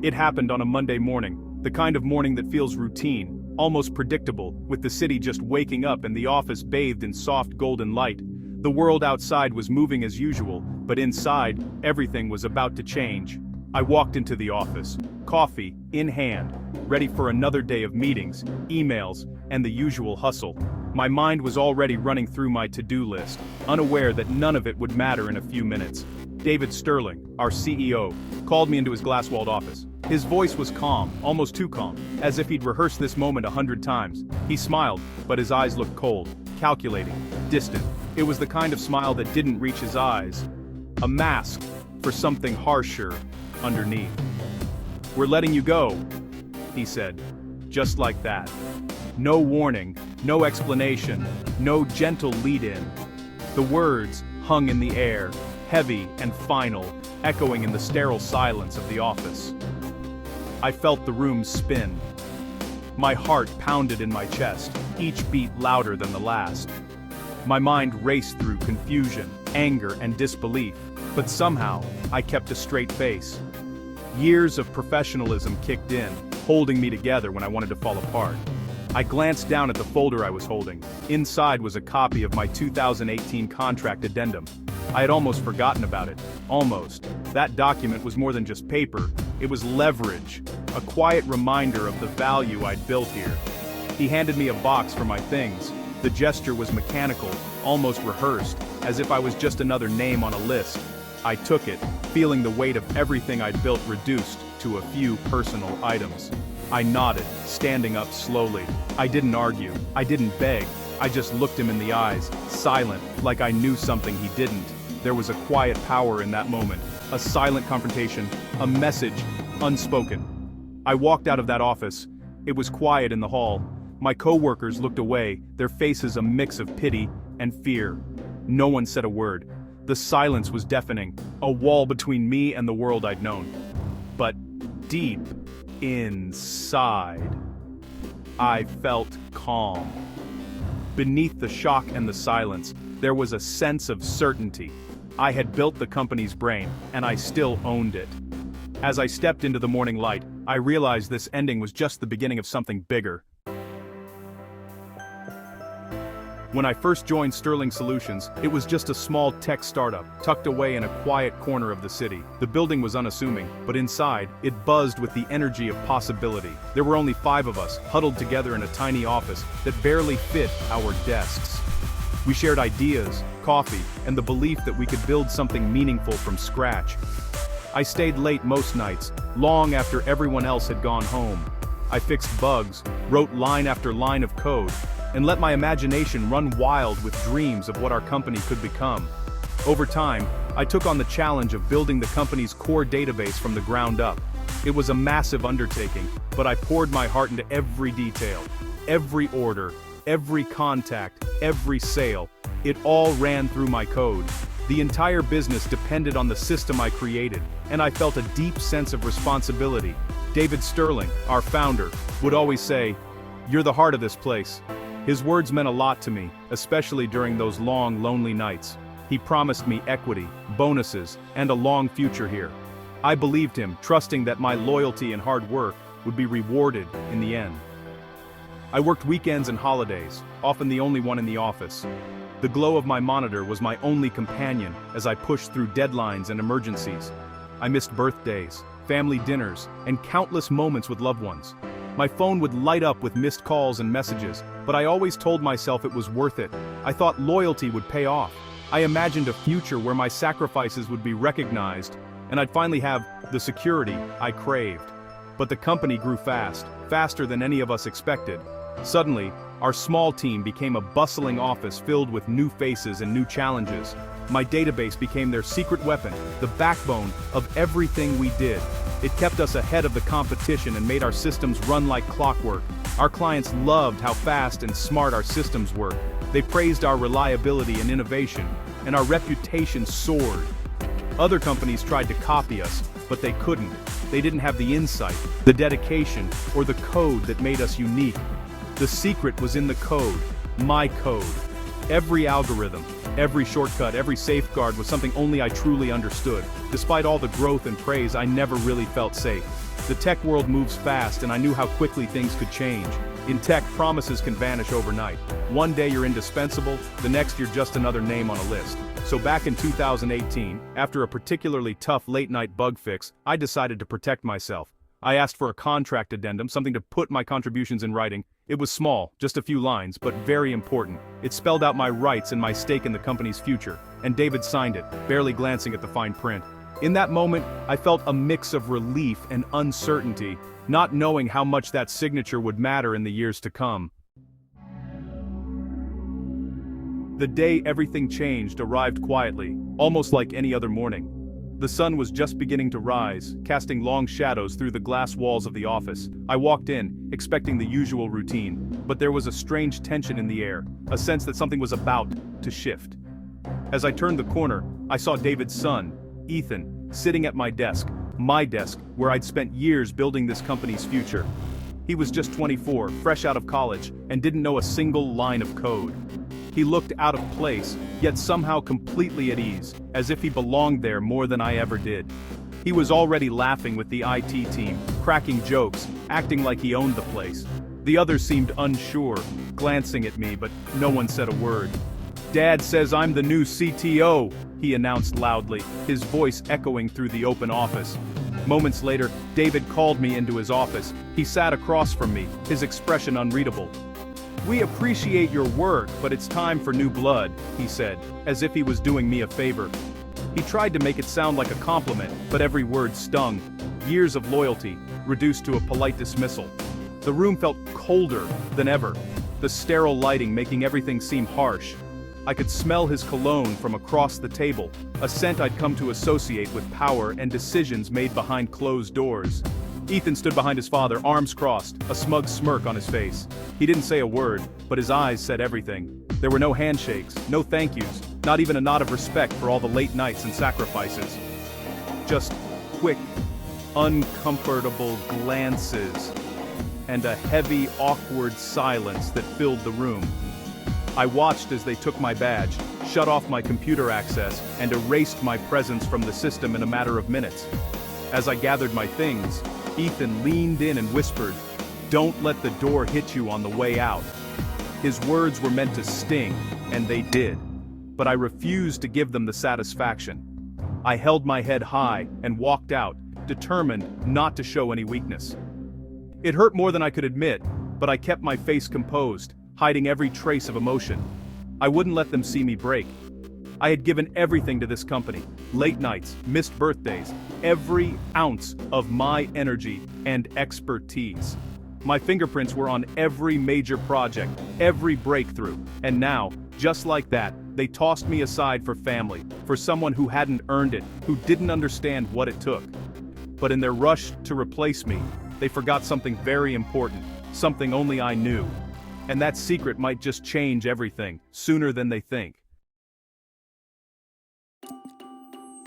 It happened on a Monday morning, the kind of morning that feels routine, almost predictable, with the city just waking up and the office bathed in soft golden light. The world outside was moving as usual, but inside, everything was about to change. I walked into the office, coffee in hand, ready for another day of meetings, emails, and the usual hustle. My mind was already running through my to-do list, unaware that none of it would matter in a few minutes. David Sterling, our CEO, called me into his glass-walled office. His voice was calm, almost too calm, as if he'd rehearsed this moment 100 times. He smiled, but his eyes looked cold, calculating, distant. It was the kind of smile that didn't reach his eyes. A mask for something harsher underneath. "We're letting you go," he said, just like that. No warning, no explanation, no gentle lead-in. The words hung in the air, heavy and final, echoing in the sterile silence of the office. I felt the room spin. My heart pounded in my chest, each beat louder than the last. My mind raced through confusion, anger, and disbelief, but somehow, I kept a straight face. Years of professionalism kicked in, holding me together when I wanted to fall apart. I glanced down at the folder I was holding. Inside was a copy of my 2018 contract addendum. I had almost forgotten about it. Almost. That document was more than just paper. It was leverage, a quiet reminder of the value I'd built here. He handed me a box for my things. The gesture was mechanical, almost rehearsed, as if I was just another name on a list. I took it, feeling the weight of everything I'd built reduced to a few personal items. I nodded, standing up slowly. I didn't argue. I didn't beg. I just looked him in the eyes, silent, like I knew something he didn't. There was a quiet power in that moment, a silent confrontation, a message, unspoken. I walked out of that office. It was quiet in the hall. My co-workers looked away, their faces a mix of pity and fear. No one said a word. The silence was deafening, a wall between me and the world I'd known. But deep inside, I felt calm. Beneath the shock and the silence, there was a sense of certainty. I had built the company's brain, and I still owned it. As I stepped into the morning light, I realized this ending was just the beginning of something bigger. When I first joined Sterling Solutions, it was just a small tech startup, tucked away in a quiet corner of the city. The building was unassuming, but inside, it buzzed with the energy of possibility. There were only 5 of us, huddled together in a tiny office that barely fit our desks. We shared ideas, coffee, and the belief that we could build something meaningful from scratch. I stayed late most nights, long after everyone else had gone home. I fixed bugs, wrote line after line of code, and let my imagination run wild with dreams of what our company could become. Over time, I took on the challenge of building the company's core database from the ground up. It was a massive undertaking, but I poured my heart into every detail, every order, every contact, every sale. It all ran through my code. The entire business depended on the system I created, and I felt a deep sense of responsibility. David Sterling, our founder, would always say, "You're the heart of this place." His words meant a lot to me, especially during those long, lonely nights. He promised me equity, bonuses, and a long future here. I believed him, trusting that my loyalty and hard work would be rewarded in the end. I worked weekends and holidays, often the only one in the office. The glow of my monitor was my only companion as I pushed through deadlines and emergencies. I missed birthdays, family dinners, and countless moments with loved ones. My phone would light up with missed calls and messages, but I always told myself it was worth it. I thought loyalty would pay off. I imagined a future where my sacrifices would be recognized, and I'd finally have the security I craved. But the company grew fast, faster than any of us expected. Suddenly, our small team became a bustling office filled with new faces and new challenges. My database became their secret weapon, the backbone of everything we did. It kept us ahead of the competition and made our systems run like clockwork. Our clients loved how fast and smart our systems were. They praised our reliability and innovation, and our reputation soared. Other companies tried to copy us, but they couldn't. They didn't have the insight, the dedication, or the code that made us unique. The secret was in the code, my code. Every algorithm, every shortcut, every safeguard was something only I truly understood. Despite all the growth and praise, I never really felt safe. The tech world moves fast, and I knew how quickly things could change. In tech, promises can vanish overnight. One day you're indispensable, the next you're just another name on a list. So back in 2018, after a particularly tough late-night bug fix, I decided to protect myself. I asked for a contract addendum, something to put my contributions in writing. It was small, just a few lines, but very important. It spelled out my rights and my stake in the company's future, and David signed it, barely glancing at the fine print. In that moment, I felt a mix of relief and uncertainty, not knowing how much that signature would matter in the years to come. The day everything changed arrived quietly, almost like any other morning. The sun was just beginning to rise, casting long shadows through the glass walls of the office. I walked in, expecting the usual routine, but there was a strange tension in the air, a sense that something was about to shift. As I turned the corner, I saw David's son, Ethan, sitting at my desk, where I'd spent years building this company's future. He was just 24, fresh out of college, and didn't know a single line of code. He looked out of place, yet somehow completely at ease, as if he belonged there more than I ever did. He was already laughing with the IT team, cracking jokes, acting like he owned the place. The others seemed unsure, glancing at me, but no one said a word. "Dad says I'm the new CTO," he announced loudly, his voice echoing through the open office. Moments later, David called me into his office. He sat across from me, his expression unreadable. "We appreciate your work, but it's time for new blood," he said, as if he was doing me a favor. He tried to make it sound like a compliment, but every word stung. Years of loyalty, reduced to a polite dismissal. The room felt colder than ever, the sterile lighting making everything seem harsh. I could smell his cologne from across the table, a scent I'd come to associate with power and decisions made behind closed doors. Ethan stood behind his father, arms crossed, a smug smirk on his face. He didn't say a word, but his eyes said everything. There were no handshakes, no thank yous, not even a nod of respect for all the late nights and sacrifices. Just quick, uncomfortable glances, and a heavy, awkward silence that filled the room. I watched as they took my badge, shut off my computer access, and erased my presence from the system in a matter of minutes. As I gathered my things, Ethan leaned in and whispered, "Don't let the door hit you on the way out." His words were meant to sting, and they did. But I refused to give them the satisfaction. I held my head high and walked out, determined not to show any weakness. It hurt more than I could admit, but I kept my face composed, hiding every trace of emotion. I wouldn't let them see me break. I had given everything to this company, late nights, missed birthdays, every ounce of my energy and expertise. My fingerprints were on every major project, every breakthrough, and now, just like that, they tossed me aside for family, for someone who hadn't earned it, who didn't understand what it took. But in their rush to replace me, they forgot something very important, something only I knew. And that secret might just change everything, sooner than they think.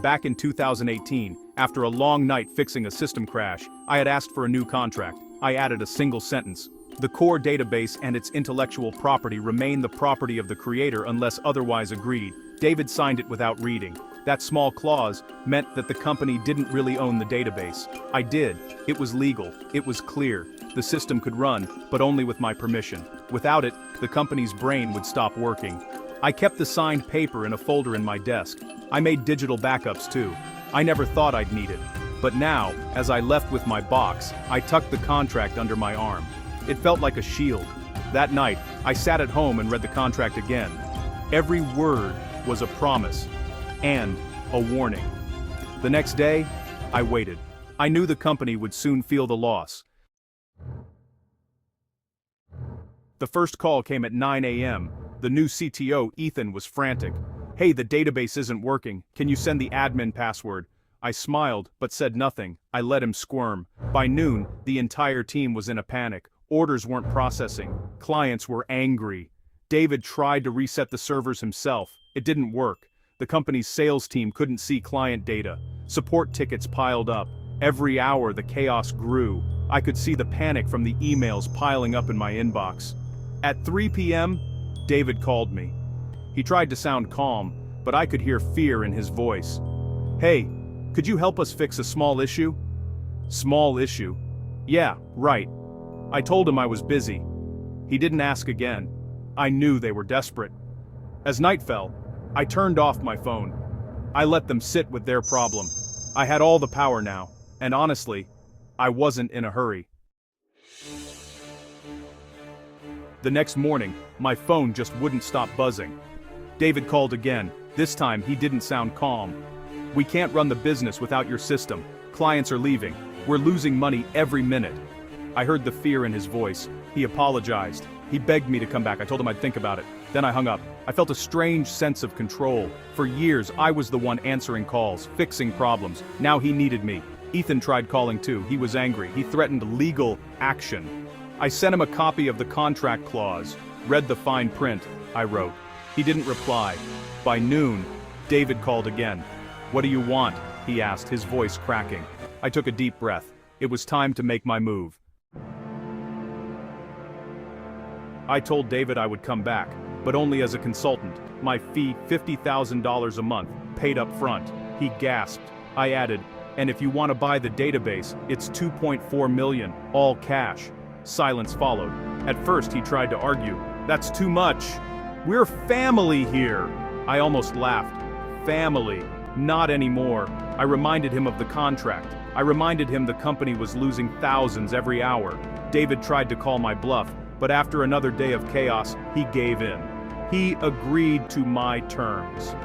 Back in 2018, after a long night fixing a system crash, I had asked for a new contract. I added a single sentence. The core database and its intellectual property remain the property of the creator unless otherwise agreed. David signed it without reading. That small clause meant that the company didn't really own the database. I did. It was legal. It was clear. The system could run, but only with my permission. Without it, the company's brain would stop working. I kept the signed paper in a folder in my desk. I made digital backups too. I never thought I'd need it. But now, as I left with my box, I tucked the contract under my arm. It felt like a shield. That night, I sat at home and read the contract again. Every word was a promise and a warning. The next day, I waited. I knew the company would soon feel the loss. The first call came at 9 a.m. The new CTO, Ethan, was frantic. "Hey, the database isn't working. Can you send the admin password?" I smiled, but said nothing. I let him squirm. By noon, the entire team was in a panic. Orders weren't processing. Clients were angry. David tried to reset the servers himself. It didn't work. The company's sales team couldn't see client data. Support tickets piled up. Every hour, the chaos grew. I could see the panic from the emails piling up in my inbox. At 3 p.m., David called me. He tried to sound calm, but I could hear fear in his voice. "Hey, could you help us fix a small issue?" Small issue. Yeah, right. I told him I was busy. He didn't ask again. I knew they were desperate. As night fell, I turned off my phone. I let them sit with their problem. I had all the power now, and honestly, I wasn't in a hurry. The next morning, my phone just wouldn't stop buzzing. David called again. This time he didn't sound calm. "We can't run the business without your system. Clients are leaving. We're losing money every minute." I heard the fear in his voice. He apologized. He begged me to come back. I told him I'd think about it. Then I hung up. I felt a strange sense of control. For years, I was the one answering calls, fixing problems. Now he needed me. Ethan tried calling too. He was angry. He threatened legal action. I sent him a copy of the contract clause. "Read the fine print," I wrote. He didn't reply. By noon, David called again. "What do you want?" he asked, his voice cracking. I took a deep breath. It was time to make my move. I told David I would come back, but only as a consultant. My fee, $50,000 a month, paid up front. He gasped. I added, "And if you want to buy the database, it's $2.4 million, all cash." Silence followed. At first he tried to argue. "That's too much. We're family here." I almost laughed. Family. Not anymore. I reminded him of the contract. I reminded him the company was losing thousands every hour. David tried to call my bluff, but after another day of chaos, he gave in. He agreed to my terms.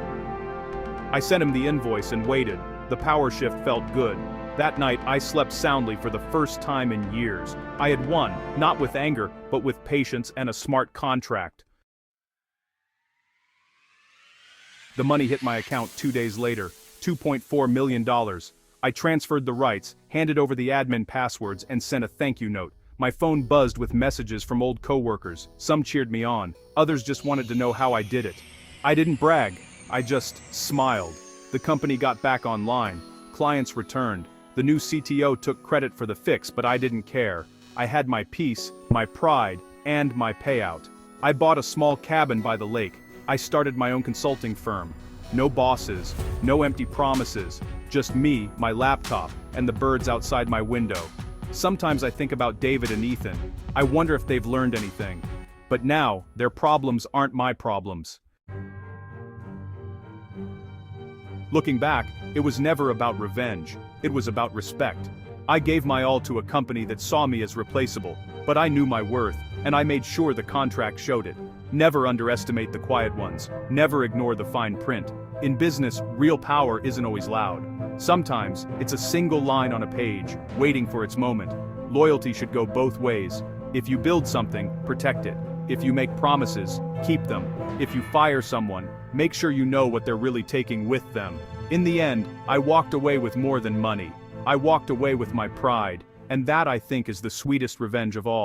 I sent him the invoice and waited. The power shift felt good. That night, I slept soundly for the first time in years. I had won, not with anger, but with patience and a smart contract. The money hit my account 2 days later, $2.4 million. I transferred the rights, handed over the admin passwords, and sent a thank you note. My phone buzzed with messages from old coworkers. Some cheered me on. Others just wanted to know how I did it. I didn't brag. I just smiled. The company got back online. Clients returned. The new CTO took credit for the fix, but I didn't care. I had my peace, my pride, and my payout. I bought a small cabin by the lake. I started my own consulting firm. No bosses, no empty promises, just me, my laptop, and the birds outside my window. Sometimes I think about David and Ethan. I wonder if they've learned anything. But now, their problems aren't my problems. Looking back, it was never about revenge. It was about respect. I gave my all to a company that saw me as replaceable, but I knew my worth, and I made sure the contract showed it. Never underestimate the quiet ones. Never ignore the fine print. In business, real power isn't always loud. Sometimes, it's a single line on a page, waiting for its moment. Loyalty should go both ways. If you build something, protect it. If you make promises, keep them. If you fire someone, make sure you know what they're really taking with them. In the end, I walked away with more than money. I walked away with my pride, and that I think is the sweetest revenge of all.